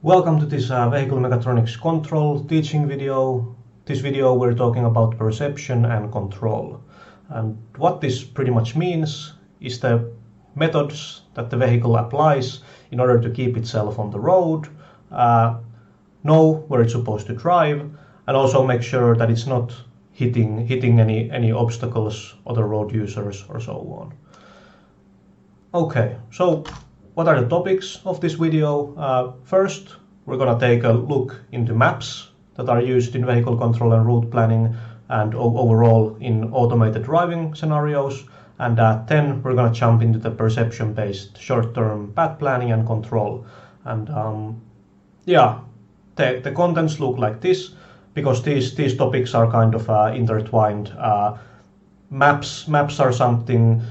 Welcome to this Vehicle Mechatronics control teaching video. This video we're talking about perception and control. And what this pretty much means is the methods that the vehicle applies in order to keep itself on the road, know where it's supposed to drive, and also make sure that it's not hitting any obstacles, other road users, or so on. Okay, so what are the topics of this video? First, we're going to take a look into maps that are used in vehicle control and route planning and overall in automated driving scenarios. And then we're going to jump into the perception-based short-term path planning and control. And the contents look like this because these topics are kind of intertwined. Maps are something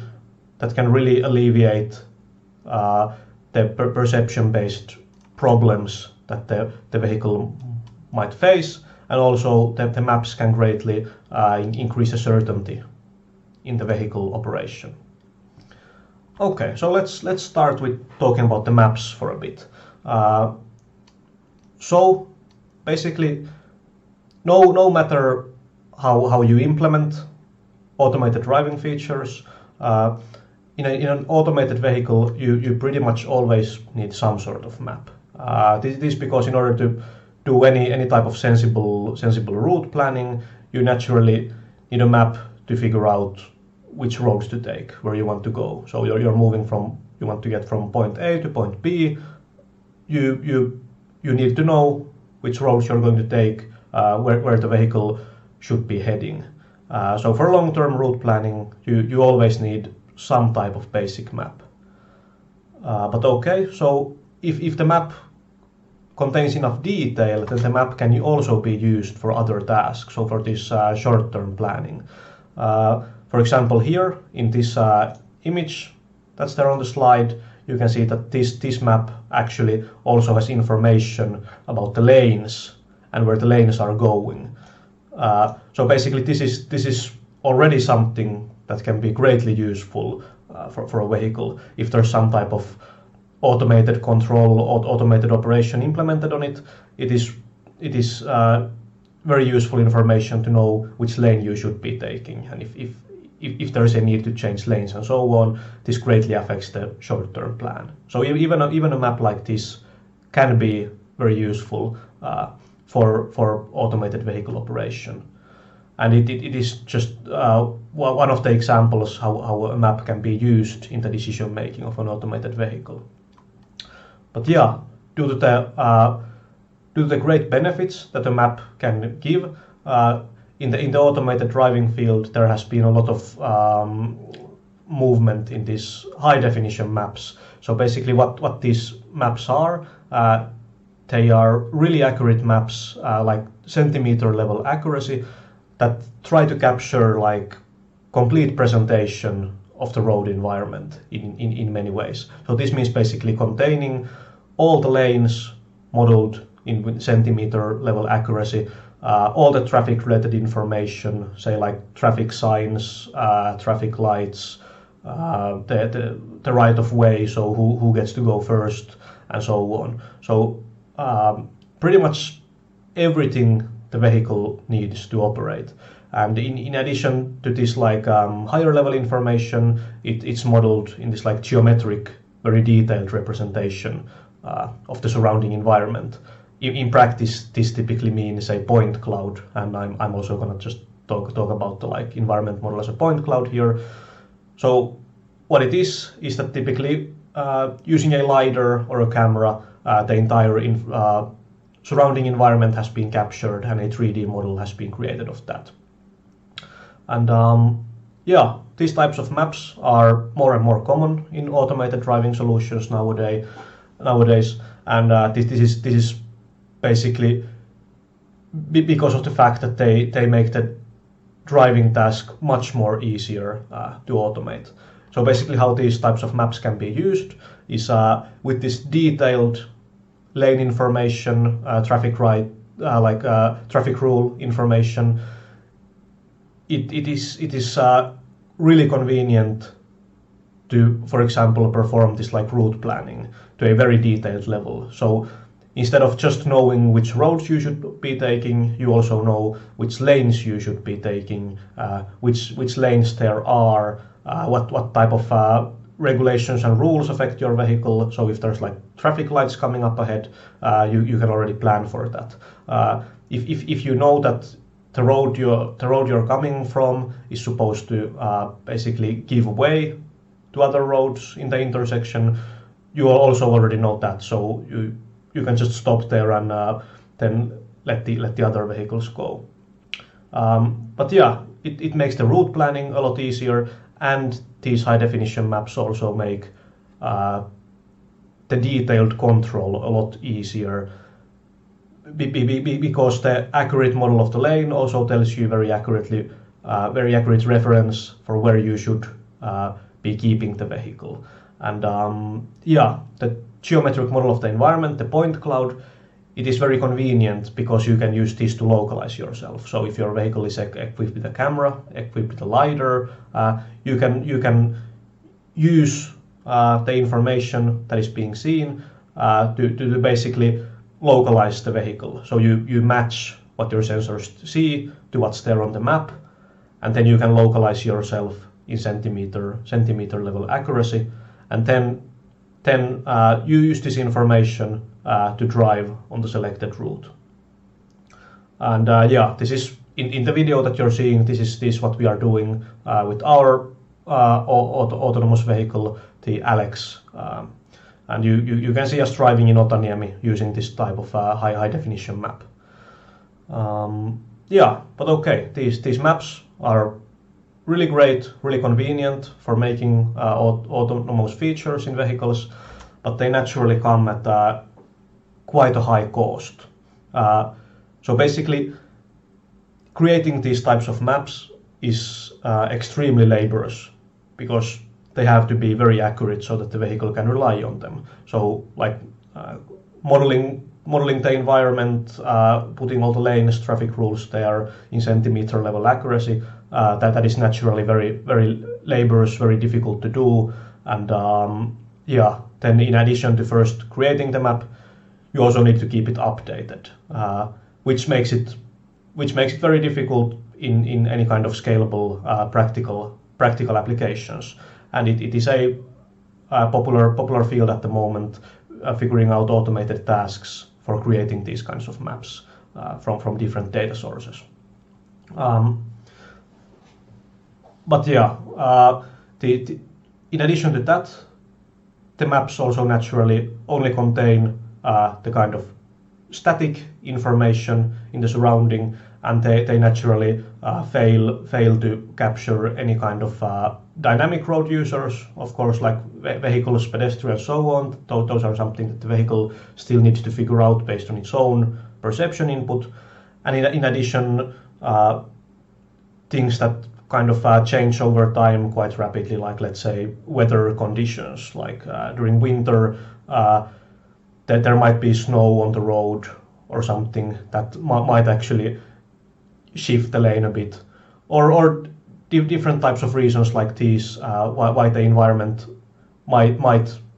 that can really alleviate the perception-based problems that the vehicle might face, and also the maps can greatly increase the certainty in the vehicle operation. Okay, so let's start with talking about the maps for a bit. So basically, no matter how you implement automated driving features, in an automated vehicle, you pretty much always need some sort of map. This is because in order to do any type of sensible route planning, you naturally need a map to figure out which roads to take, where you want to go. So you're moving you want to get from point A to point B. You need to know which roads you're going to take, where the vehicle should be heading. So for long-term route planning, you always need some type of basic map. But okay, so if the map contains enough detail, then the map can also be used for other tasks, so for this short-term planning. For example, here in this image that's there on the slide, you can see that this map actually also has information about the lanes and where the lanes are going. So basically this is already something that can be greatly useful for a vehicle. If there's some type of automated control or automated operation implemented on it, it is very useful information to know which lane you should be taking, and if there is a need to change lanes and so on, this greatly affects the short-term plan. So even a map like this can be very useful for automated vehicle operation. And it is just one of the examples how a map can be used in the decision making of an automated vehicle. But yeah, due to the great benefits that a map can give, in the automated driving field, there has been a lot of movement in these high definition maps. So basically what these maps are, they are really accurate maps, like centimeter level accuracy, that try to capture like complete presentation of the road environment in many ways. So this means basically containing all the lanes modeled in centimeter level accuracy, all the traffic related information, say like traffic signs, traffic lights, the right of way, so who gets to go first, and so on. So pretty much everything the vehicle needs to operate. And in addition to this like higher level information, it's modeled in this like geometric, very detailed representation of the surrounding environment. In practice, this typically means a point cloud, and I'm also gonna just talk about the like environment model as a point cloud here. So what it is that typically using a LiDAR or a camera, the entire surrounding environment has been captured and a 3D model has been created of that. And these types of maps are more and more common in automated driving solutions nowadays. And this is basically because of the fact that they make the driving task much more easier to automate. So basically how these types of maps can be used is with this detailed lane information, traffic rule information. It is really convenient to, for example, perform this like route planning to a very detailed level. So instead of just knowing which roads you should be taking, you also know which lanes you should be taking, which lanes there are, what type of regulations and rules affect your vehicle. So if there's like traffic lights coming up ahead, you can already plan for that. If you know that the road you're coming from is supposed to basically give way to other roads in the intersection, you also already know that. So you can just stop there and then let the other vehicles go. But yeah, it makes the route planning a lot easier, and these high definition maps also make the detailed control a lot easier, because the accurate model of the lane also tells you very accurate reference for where you should be keeping the vehicle. And yeah, the geometric model of the environment, the point cloud, it is very convenient because you can use this to localize yourself. So if your vehicle is equipped with a camera, equipped with a LiDAR, you can use the information that is being seen to basically localize the vehicle. So you match what your sensors see to what's there on the map, and then you can localize yourself in centimeter level accuracy, and then you use this information to drive on the selected route. And yeah, this is in the video that you're seeing. This is what we are doing with our autonomous vehicle, the Alex. And you can see us driving in Otaniemi using this type of high definition map. Yeah, but okay, these maps are really great, really convenient for making autonomous features in vehicles, but they naturally come at quite a high cost. So basically, creating these types of maps is extremely laborious, because they have to be very accurate so that the vehicle can rely on them. So like modeling the environment, putting all the lanes, traffic rules there in centimeter level accuracy, that is naturally very laborious, very difficult to do. And yeah, then in addition to first creating the map, you also need to keep it updated, which makes it very difficult in any kind of scalable practical applications. And it is a popular field at the moment, figuring out automated tasks for creating these kinds of maps from different data sources. But yeah, in addition to that, the maps also naturally only contain the kind of static information in the surrounding, and they naturally fail to capture any kind of dynamic road users, of course, like vehicles, pedestrians, so on. Those are something that the vehicle still needs to figure out based on its own perception input. And in addition, things that kind of change over time quite rapidly, like let's say weather conditions, like during winter, that there might be snow on the road or something that might actually shift the lane a bit, or different types of reasons like these, why the environment might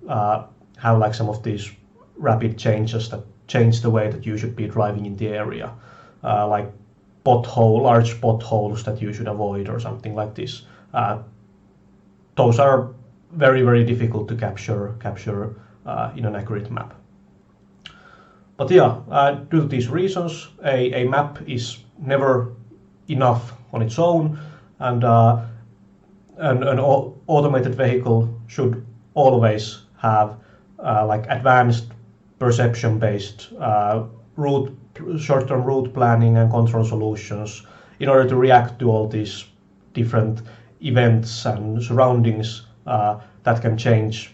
have like some of these rapid changes that change the way that you should be driving in the area, like large potholes that you should avoid or something like this. Those are very difficult to capture in an accurate map. But yeah, due to these reasons, a map is never enough on its own, and an automated vehicle should always have like advanced perception-based short-term route planning and control solutions in order to react to all these different events and surroundings that can change.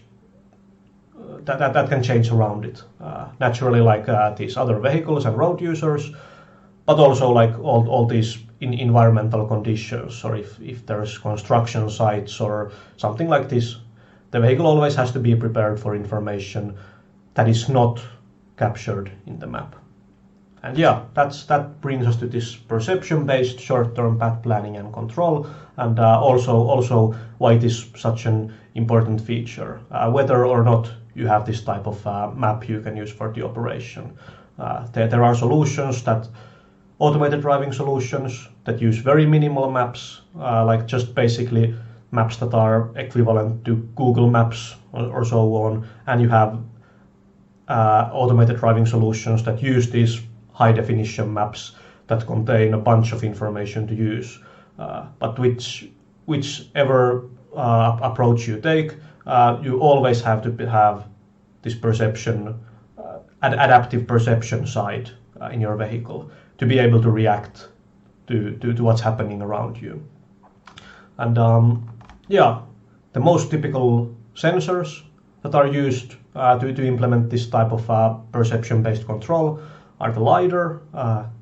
That can change around it, naturally, like these other vehicles and road users, but also like all these environmental conditions, or if there's construction sites or something like this, the vehicle always has to be prepared for information that is not captured in the map. And yeah, that brings us to this perception-based short-term path planning and control, and also why it is such an important feature. Whether or not you have this type of map you can use for the operation. There are solutions automated driving solutions that use very minimal maps, like just basically maps that are equivalent to Google Maps or so on, and you have automated driving solutions that use these high definition maps that contain a bunch of information to use. But whichever approach you take, you always have to have this perception, adaptive perception side in your vehicle to be able to react to what's happening around you. And the most typical sensors that are used to implement this type of perception-based control are the LiDAR,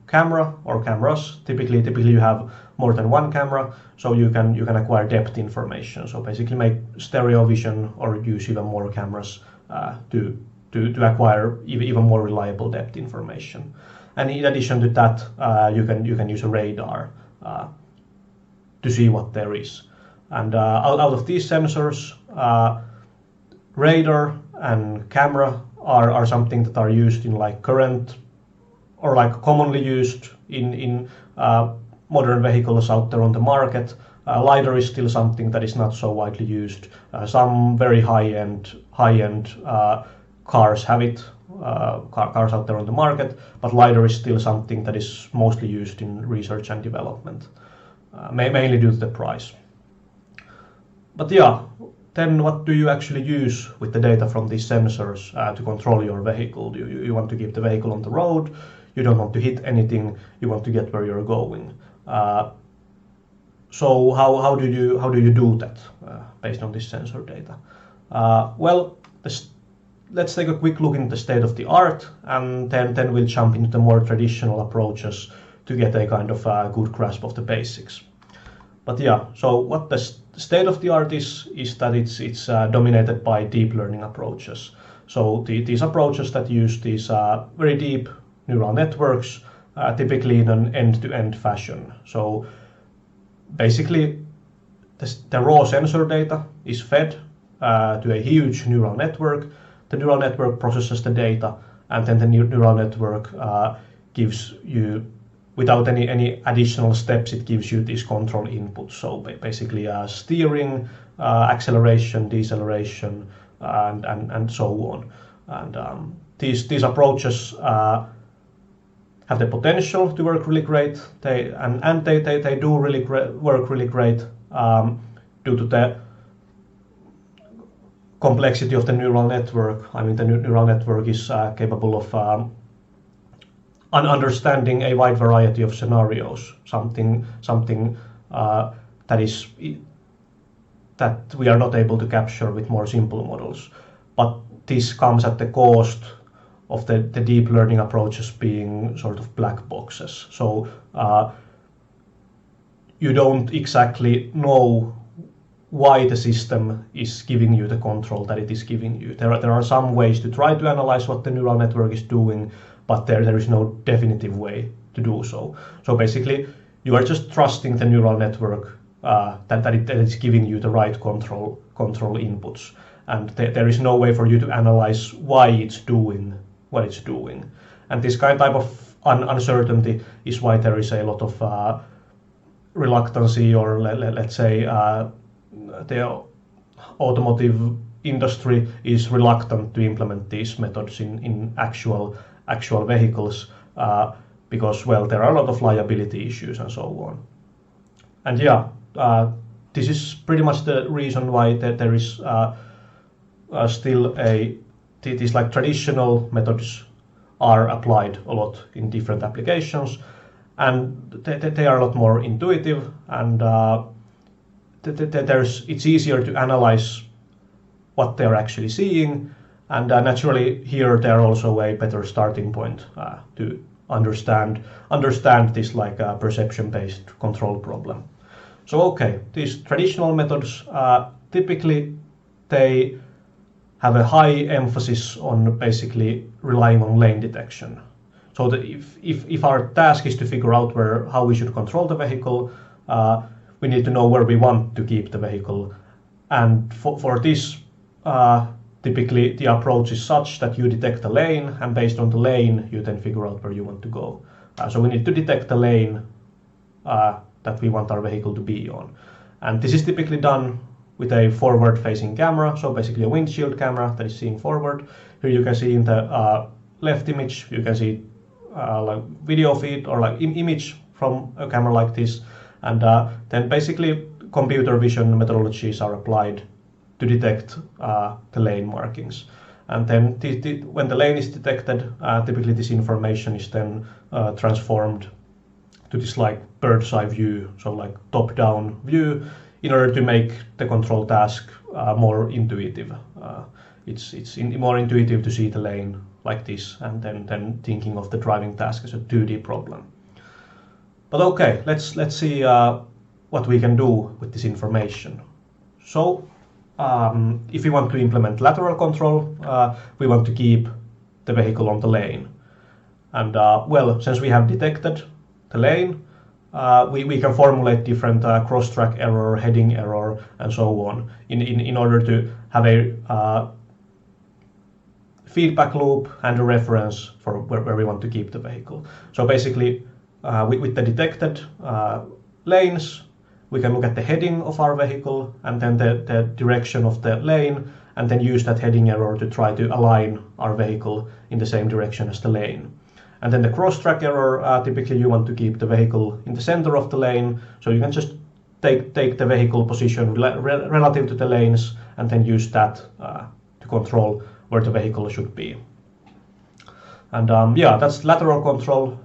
camera or cameras. Typically you have more than one camera, so you can acquire depth information. So basically make stereo vision or use even more cameras to acquire even more reliable depth information. And in addition to that, you can use a radar to see what there is. And out of these sensors, radar and camera are something that are used in like current or like commonly used in modern vehicles out there on the market. LiDAR is still something that is not so widely used. Some very high-end cars have it, cars out there on the market, but LiDAR is still something that is mostly used in research and development, mainly due to the price. But yeah, then what do you actually use with the data from these sensors to control your vehicle? You want to keep the vehicle on the road, you don't want to hit anything, you want to get where you're going. So how do you do that based on this sensor data? Well, let's take a quick look into the state of the art, and then we'll jump into the more traditional approaches to get a kind of good grasp of the basics. But yeah, so what the state of the art is that it's dominated by deep learning approaches. So these approaches that use these very deep neural networks, typically in an end-to-end fashion. So basically, the raw sensor data is fed to a huge neural network. The neural network processes the data, and then the neural network gives you, without any additional steps, it gives you these control inputs. So basically steering, acceleration, deceleration, and so on. And these approaches have the potential to work really great. They do really work really great due to the complexity of the neural network. I mean, the neural network is capable of understanding a wide variety of scenarios, something that we are not able to capture with more simple models. But this comes at the cost of the deep learning approaches being sort of black boxes. So you don't exactly know why the system is giving you the control that it is giving you. There are some ways to try to analyze what the neural network is doing, but there is no definitive way to do so. So basically, you are just trusting the neural network that it is giving you the right control inputs, and there is no way for you to analyze why it's doing what it's doing. And this type of uncertainty is why there is a lot of reluctancy, or let's say the automotive industry is reluctant to implement these methods in actual vehicles because, well, there are a lot of liability issues and so on. And yeah, this is pretty much the reason why there is still these like traditional methods are applied a lot in different applications, and they are a lot more intuitive, and it's easier to analyze what they're actually seeing, and naturally here they're also a better starting point to understand this like perception-based control problem. So okay, these traditional methods typically they have a high emphasis on basically relying on lane detection. So that if our task is to figure out how we should control the vehicle, we need to know where we want to keep the vehicle. And for this, typically the approach is such that you detect a lane, and based on the lane, you then figure out where you want to go. So we need to detect the lane that we want our vehicle to be on. And this is typically done with a forward-facing camera, so basically a windshield camera that is seeing forward. Here you can see in the left image, you can see like video feed or like image from a camera like this, and then basically computer vision methodologies are applied to detect the lane markings. And then when the lane is detected, typically this information is then transformed to this like bird's eye view, so like top-down view, in order to make the control task more intuitive. It's more intuitive to see the lane like this, and then thinking of the driving task as a 2D problem. But okay, let's see what we can do with this information. So if we want to implement lateral control, we want to keep the vehicle on the lane. And well, since we have detected the lane, we can formulate different cross-track error, heading error, and so on in order to have a feedback loop and a reference for where we want to keep the vehicle. So basically, with the detected lanes, we can look at the heading of our vehicle and then the direction of the lane, and then use that heading error to try to align our vehicle in the same direction as the lane. And then the cross-track error, typically you want to keep the vehicle in the center of the lane, so you can just take the vehicle position relative to the lanes and then use that to control where the vehicle should be. And yeah, that's lateral control,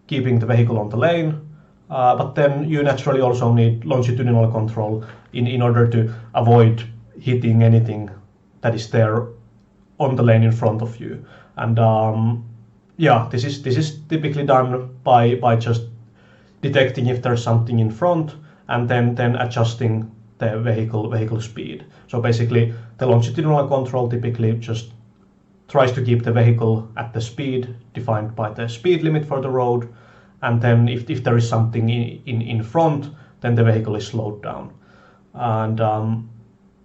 keeping the vehicle on the lane. But then you naturally also need longitudinal control in order to avoid hitting anything that is there on the lane in front of you. And yeah, this is typically done by just detecting if there's something in front and then adjusting the vehicle speed. So basically, the longitudinal control typically just tries to keep the vehicle at the speed defined by the speed limit for the road. And then if there is something in front, then the vehicle is slowed down. And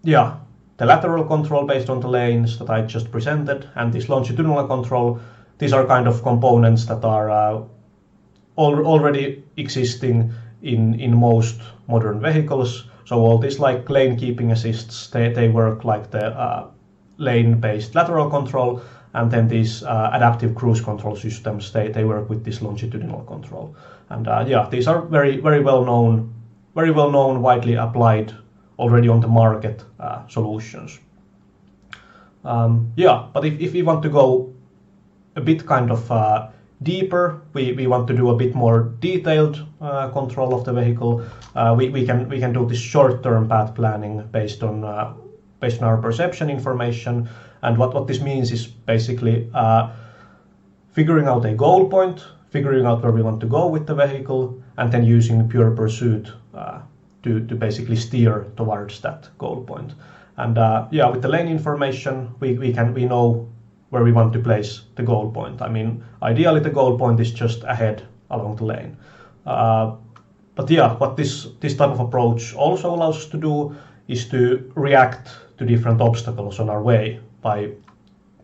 yeah, the lateral control based on the lanes that I just presented, and this longitudinal control, these are kind of components that are already existing in most modern vehicles. So all these like lane keeping assists, they work like the lane-based lateral control. And then these adaptive cruise control systems, they work with this longitudinal control. And yeah, these are very well known, widely applied, already on the market solutions. Yeah, but if we want to go a bit kind of deeper, we want to do a bit more detailed control of the vehicle. We can do this short-term path planning based on our perception information. And what this means is basically figuring out a goal point, figuring out where we want to go with the vehicle, and then using pure pursuit to basically steer towards that goal point. And yeah, with the lane information, we know where we want to place the goal point. I mean, ideally the goal point is just ahead along the lane. But yeah, what this type of approach also allows us to do is to react to different obstacles on our way by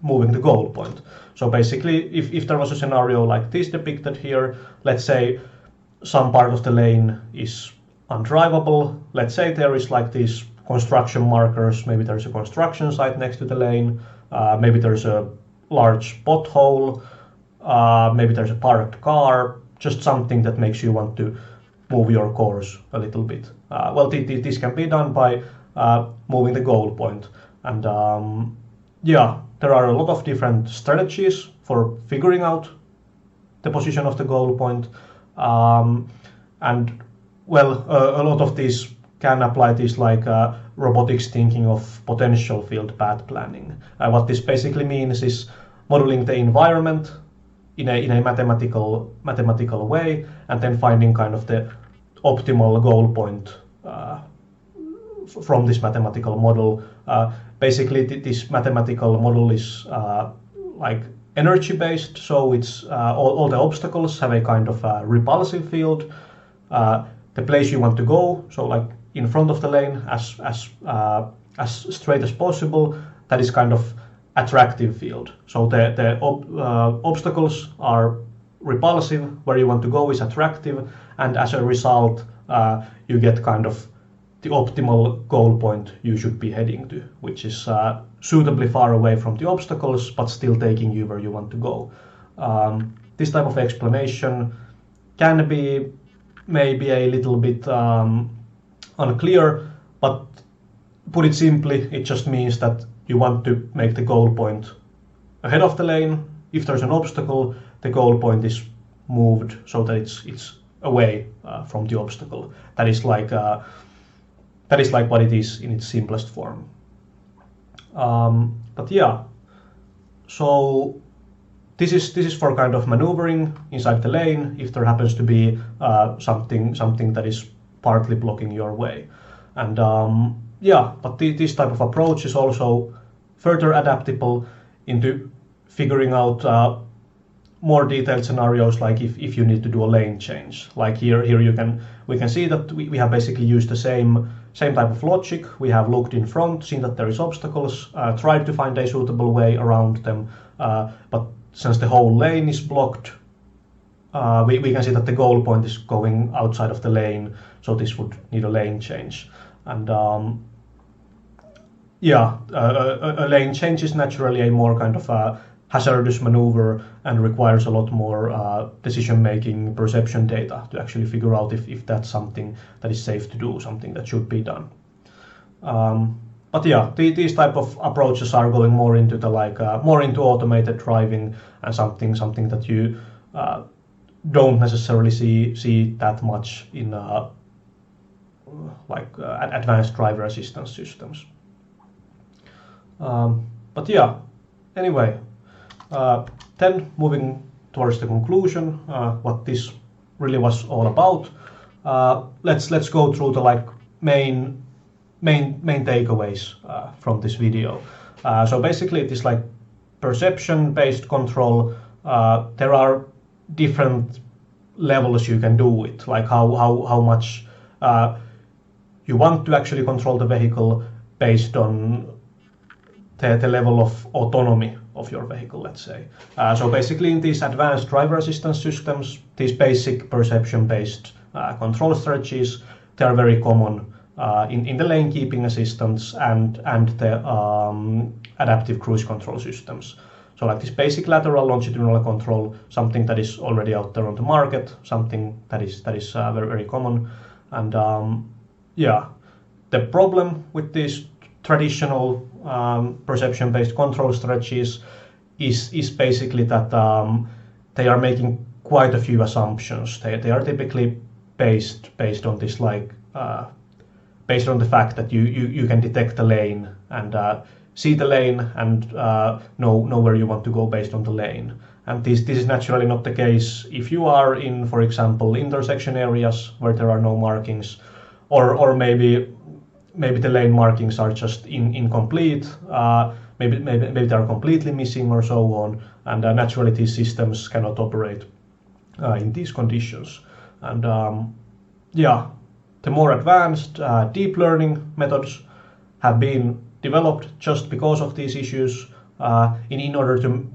moving the goal point. So basically, if there was a scenario like this depicted here, let's say some part of the lane is undrivable. Let's say there is like these construction markers, maybe there's a construction site next to the lane, maybe there's a large pothole, maybe there's a parked car, just something that makes you want to move your course a little bit. Well, this can be done by moving the goal point. And yeah, there are a lot of different strategies for figuring out the position of the goal point. And well, a lot of these can apply this like robotics thinking of potential field path planning. What this basically means is modeling the environment in a mathematical way, and then finding kind of the optimal goal point from this mathematical model. Basically, this mathematical model is like energy based, so it's all the obstacles have a kind of repulsive field. The place you want to go, so like in front of the lane, as straight as possible, that is kind of attractive field. So the obstacles are repulsive, where you want to go is attractive, and as a result you get kind of the optimal goal point you should be heading to, which is suitably far away from the obstacles but still taking you where you want to go. This type of explanation can be maybe a little bit unclear, but put it simply, it just means that you want to make the goal point ahead of the lane. If there's an obstacle, the goal point is moved so that it's away from the obstacle. That is like what it is in its simplest form. But yeah, so this is for kind of maneuvering inside the lane if there happens to be something that is partly blocking your way. And yeah, but this type of approach is also further adaptable into figuring out more detailed scenarios, like if you need to do a lane change. Like here we can see that we have basically used the same type of logic. We have looked in front, seen that there is obstacles, tried to find a suitable way around them, but since the whole lane is blocked, we can see that the goal point is going outside of the lane, so this would need a lane change. And yeah, a lane change is naturally a more kind of hazardous maneuver and requires a lot more decision-making perception data to actually figure out if that's something that is safe to do, something that should be done. But yeah, these type of approaches are going more into the more into automated driving and something that you don't necessarily see that much in advanced driver assistance systems. But yeah, anyway, then moving towards the conclusion, what this really was all about. Let's go through the main takeaways from this video. So basically it is like perception-based control. There are different levels you can do it, like how much you want to actually control the vehicle based on the level of autonomy of your vehicle, let's say. So basically in these advanced driver assistance systems, these basic perception-based control strategies, they are very common in the lane keeping assistance and the adaptive cruise control systems. So like this basic lateral longitudinal control, something that is already out there on the market, something that is very, very common. And yeah, the problem with these traditional perception-based control strategies is basically that they are making quite a few assumptions. They are typically based on this based on the fact that you can detect the lane and see the lane and know where you want to go based on the lane. And this is naturally not the case if you are in, for example, intersection areas where there are no markings, or maybe the lane markings are just incomplete. Maybe they are completely missing or so on. And naturally these systems cannot operate in these conditions. And yeah, the more advanced deep learning methods have been developed just because of these issues in order to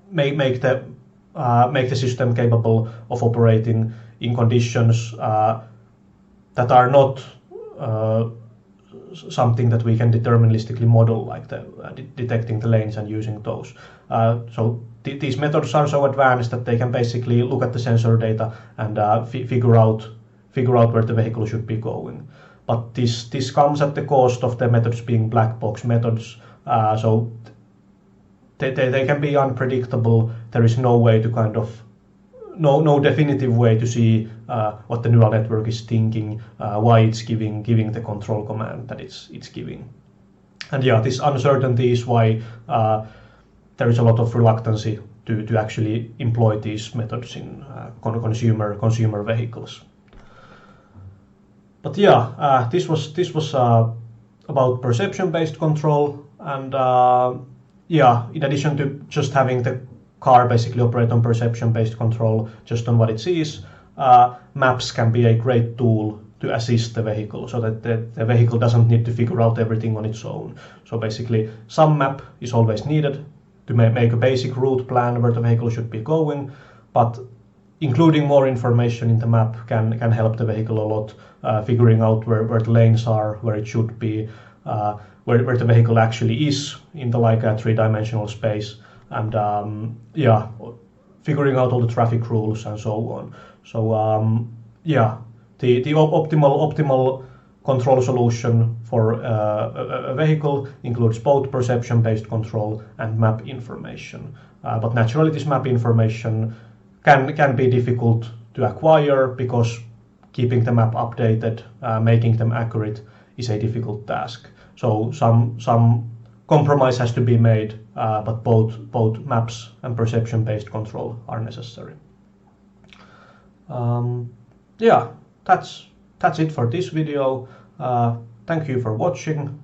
make the system capable of operating in conditions that are not something that we can deterministically model, like detecting the lanes and using those. So these methods are so advanced that they can basically look at the sensor data and figure out where the vehicle should be going. But this comes at the cost of the methods being black box methods. So they can be unpredictable. There is no way to no definitive way to see what the neural network is thinking, why it's giving the control command that it's giving. And yeah, this uncertainty is why there is a lot of reluctancy to actually employ these methods in consumer vehicles. But yeah, this was about perception-based control, and yeah, in addition to just having the car basically operate on perception-based control just on what it sees, maps can be a great tool to assist the vehicle, so that the vehicle doesn't need to figure out everything on its own. So basically, some map is always needed to make a basic route plan where the vehicle should be going, but including more information in the map can help the vehicle a lot, figuring out where the lanes are, where it should be, where the vehicle actually is in the like a three-dimensional space, and yeah, figuring out all the traffic rules and so on. So yeah, the optimal control solution for a vehicle includes both perception-based control and map information. But naturally, this map information can be difficult to acquire because keeping the map updated, making them accurate, is a difficult task. So some compromise has to be made, but both maps and perception-based control are necessary. Yeah, that's it for this video. Thank you for watching.